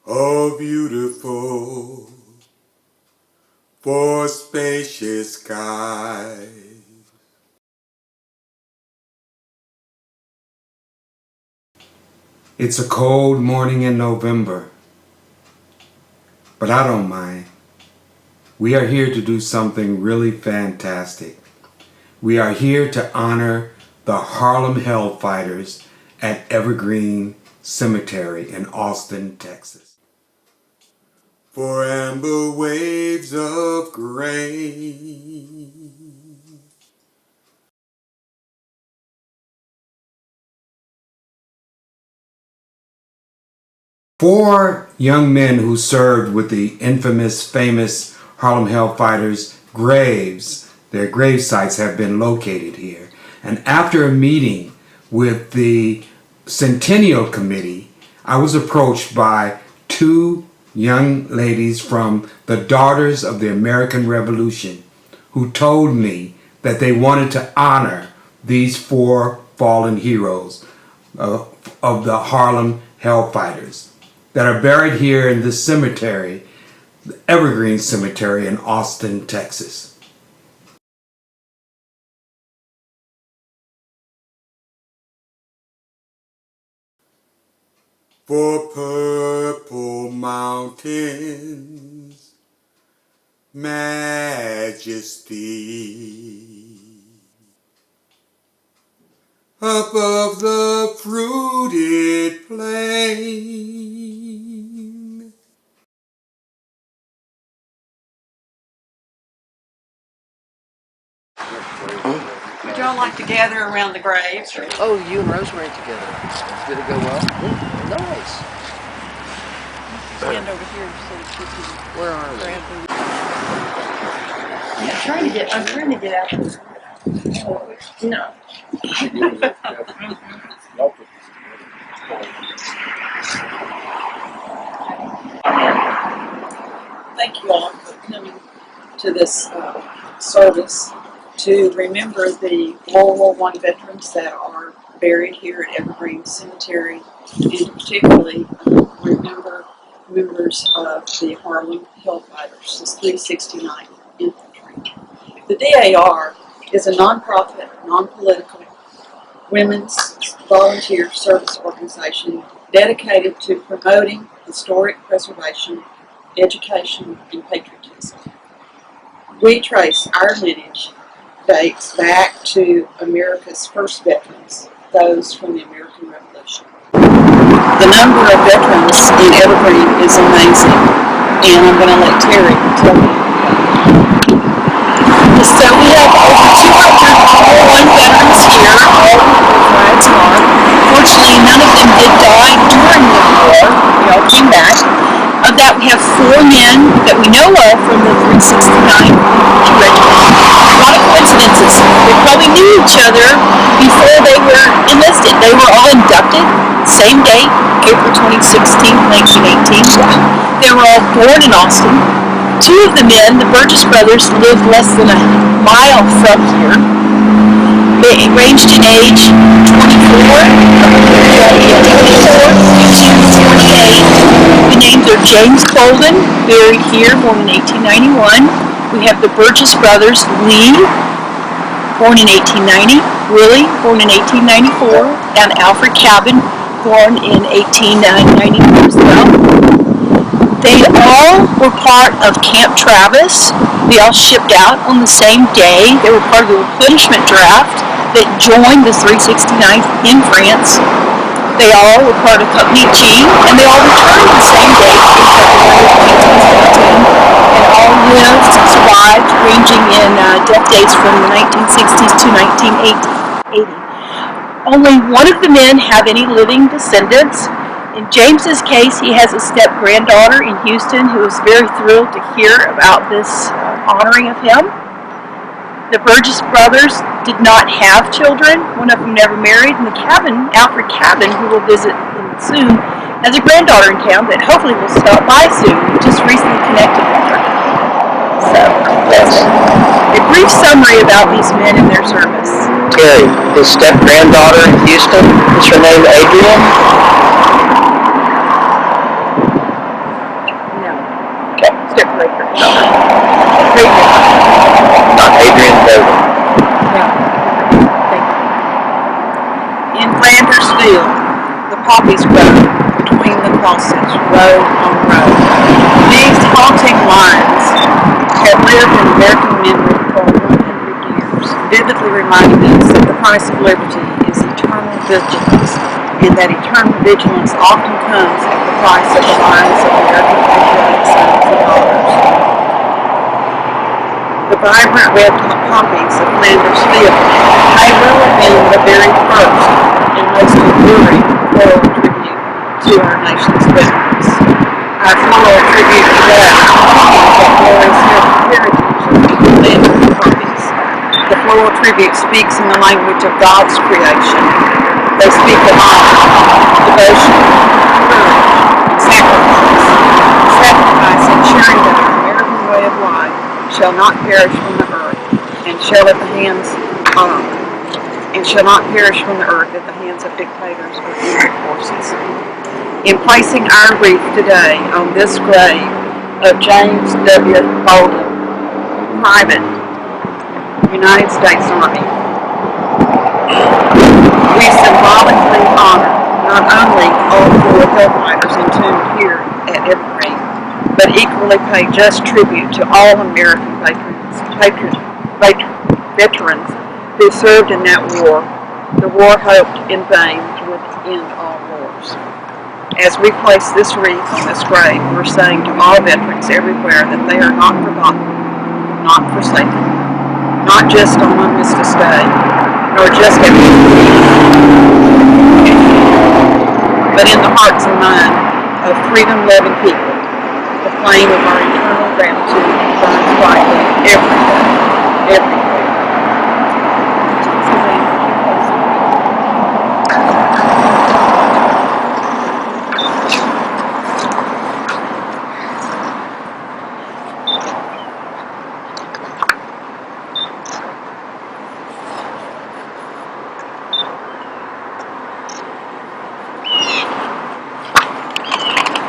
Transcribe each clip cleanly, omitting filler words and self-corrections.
Oh, beautiful for spacious skies. It's a cold morning in November, but I don't mind. We are here to do something really fantastic. We are here to honor the Harlem Hellfighters at Evergreen Cemetery in Austin, Texas. For amber waves of grain, four young men who served with the infamous, famous Harlem Hellfighters' graves, their grave sites have been located here. And after a meeting with the Centennial Committee, I was approached by two young ladies from the Daughters of the American Revolution who told me that they wanted to honor these four fallen heroes of the Harlem Hellfighters that are buried here in this cemetery, the Evergreen Cemetery in Austin, Texas. For purple mountains, majesty, above the fruited plain. Would y'all like to gather around the graves? Oh, you and Rosemary together. Did it go well? Yeah, nice. Stand over here so that you can Where are they? grab them. I'm trying to get out of this. No. Thank you all for coming to this service to remember the World War I veterans that are buried here at Evergreen Cemetery, and particularly remember members of the Harlem Hellfighters, this 369 Infantry. The DAR is a nonprofit, non-political, women's volunteer service organization dedicated to promoting historic preservation, education, and patriotism. We trace our lineage dates back to America's first veterans, those from the American Revolution. The number of veterans in Evergreen is amazing, and I'm going to let Terri tell you. So we have over 201 veterans here, all with flags on. Fortunately, none of them did die during the war. They all came back. Of that, we have 4 men that we know of from the 369 regiment. A lot of coincidences. They probably knew each other before they were enlisted. They were all inducted same day, April 2016, 1918. They were all born in Austin. 2 of the men, the Burgess brothers, lived less than a mile from here. They ranged in age 24 to 48. The names are James Bolden, buried here, born in 1891. We have the Burgess brothers, Lee, born in 1890, Willie, born in 1894, and Alfred Cabin, born in 1894 as well. They all were part of Camp Travis. They all shipped out on the same day. They were part of the replenishment draft that joined the 369th in France. They all were part of Company G, and they all returned the same day in February of 1917, and all lived, survived, ranging in death dates from the 1960s to 1980. Only one of the men have any living descendants. In James's case, he has a step-granddaughter in Houston who is very thrilled to hear about this honoring of him. The Burgess brothers did not have children. One of them never married. And the Cabin, Alfred Cabin, who we'll visit soon, has a granddaughter in town that hopefully will stop by soon. We just recently connected with her. So, that's a brief summary about these men and their service. Terri, his step-granddaughter in Houston, is her name Adrian? Separate your Adrian Bowden. In Flanders Field, the poppies grow between the crosses, row on row. These haunting lines have lived in American memory for 100 years, vividly reminding us that the price of liberty is eternal vigilance, and that eternal vigilance often comes at the price of the lives of American patriotic sons and daughters. The vibrant red poppies of Flanders Field may well have been the very first and most enduring floral tribute to our nation's veterans. Our floral tribute today that glorious heritage of the Flanders poppies. The floral tribute speaks in the language of God's creation. They speak of honor, devotion, courage, and sacrifice. Sacrifice ensuring that our American way of life shall not perish from the earth, and shall not perish from the earth at the hands of dictators or evil forces. In placing our wreath today on this grave of James W. Bolden, Private, United States Army, we symbolically honor not only all four Hellfighters entombed here at Evergreen, but equally pay just tribute to all American veterans who served in that war, the war hoped in vain would end all wars. As we place this wreath on this grave, we're saying to all veterans everywhere that they are not forgotten, not forsaken, not just on Armistice Day, nor just at but in the hearts and minds of freedom-loving people. The flame of our eternal gratitude burns brightly every day, every day.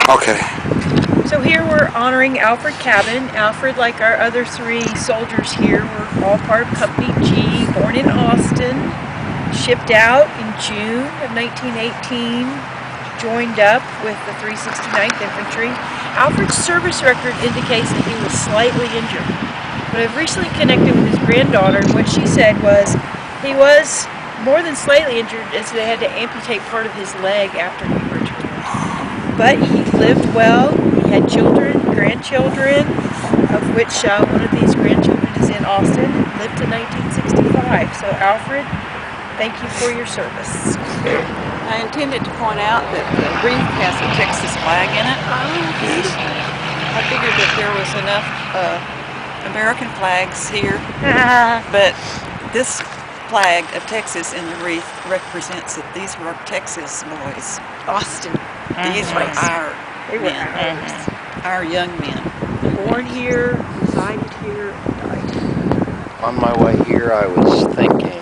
Okay. So here we're honoring Alfred Cabin. Alfred, like our other three soldiers here, were all part of Company G, born in Austin, shipped out in June of 1918, joined up with the 369th Infantry. Alfred's service record indicates that he was slightly injured, but I've recently connected with his granddaughter, and what she said was he was more than slightly injured as they had to amputate part of his leg after he returned. But he lived well, he had children, grandchildren, of which one of these grandchildren is in Austin, lived to 1965. So Alfred, thank you for your service. I intended to point out that the wreath has a Texas flag in it. I figured that there was enough American flags here, but this flag of Texas in the wreath represents that these were Texas boys. Austin. These were our men, our young men. Born here, resided here, died here. On my way here, I was thinking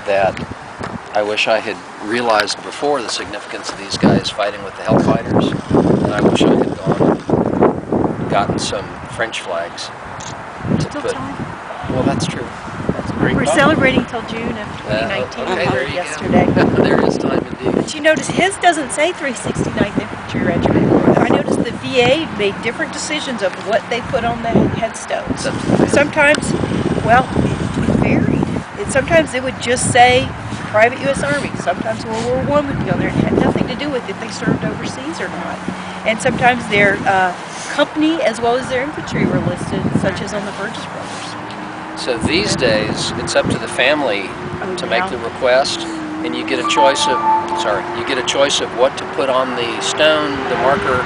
that I wish I had realized before the significance of these guys fighting with the Hellfighters, and I wish I had gone and gotten some French flags to Still put. time. Well, that's true. That's a great We're thought. celebrating till June of 2019. Okay, We there were you yesterday. go. There is time indeed. But you notice his doesn't say 369th Infantry Regiment. I noticed the VA made different decisions of what they put on the headstones. Sometimes, well, it varied. Sometimes it would just say Private U.S. Army. Sometimes World War I would be on there. It had nothing to do with if they served overseas or not. And sometimes their company as well as their infantry were listed, such as on the Burgess Brothers. So these days, it's up to the family to make the request, and you get a choice of what to put on the stone, the marker,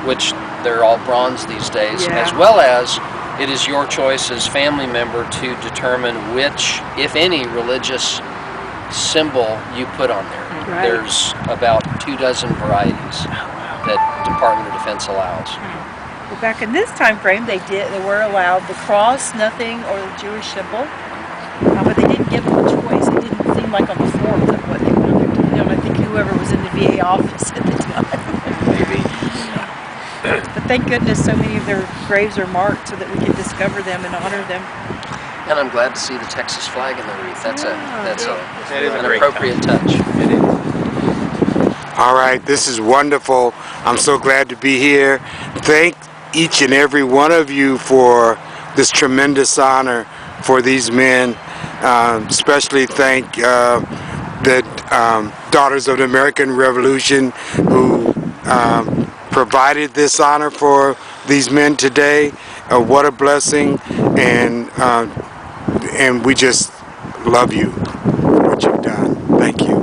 which they're all bronze these days, as well as it is your choice as family member to determine which, if any, religious symbol you put on there. Right. There's about 24 varieties that Department of Defense allows. Well, back in this time frame, they were allowed the cross, nothing, or the Jewish symbol, but they didn't give them a choice. It didn't seem like on the forms of what they wanted to do. I think whoever was in the VA office at the time. Maybe. But thank goodness so many of their graves are marked so that we can discover them and honor them. And I'm glad to see the Texas flag in the wreath. That's an great appropriate touch. It is. All right, this is wonderful. I'm so glad to be here. Thank each and every one of you for this tremendous honor for these men. Especially thank the Daughters of the American Revolution who provided this honor for these men today. What a blessing, and we just love you for what you've done. Thank you.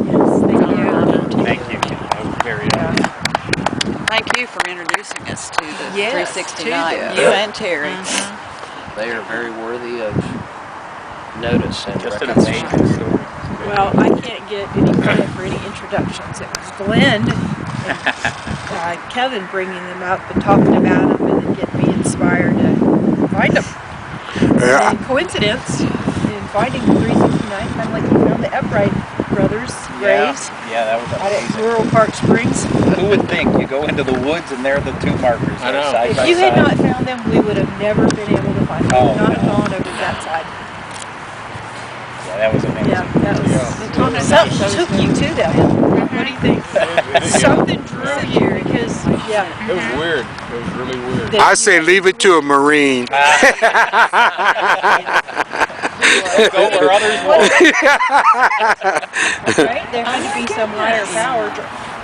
Thank you. That was very nice. Thank you for introducing us to the Yes, 369. to them. You and Terry. They are very worthy of notice and Just an recognition. amazing story. Well, I can't get any credit for any introductions. It was Glenn and Kevin bringing them up and talking about them and then getting me inspired to find them. And coincidence in finding the 369, kind of like you found the Upright Brothers graves Yeah, that was out at amazing. rural Park Springs. Who would think? You go into the woods and there are the two markers. I know. Side If by you had side. not found them, we would have never been able to find them. We Oh, would not have no. gone over that side. Yeah, that was amazing. Yeah, that was something took you to them. What do you think? Something drew you because It was weird. It was really weird. I say leave it to a Marine. Go where others won't. right? There had to be some higher power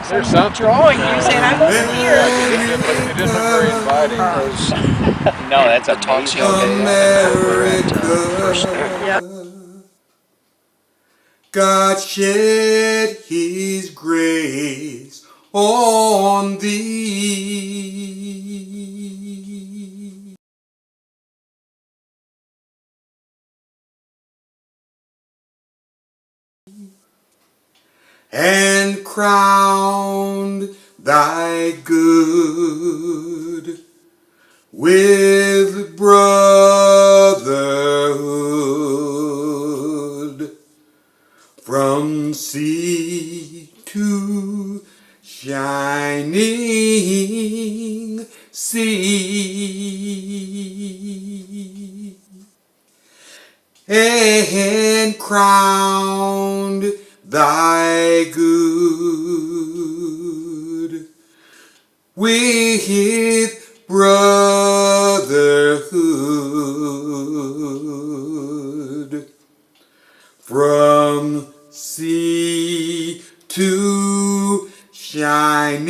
There's something. drawing you saying I'm over here. It didn't look very inviting. No, that's The talks amazing. y'all gave over at First. God shed his grace on thee, and crowned thy good with brotherhood. From sea to shining sea, and crowned thy good with brotherhood. From sea to shining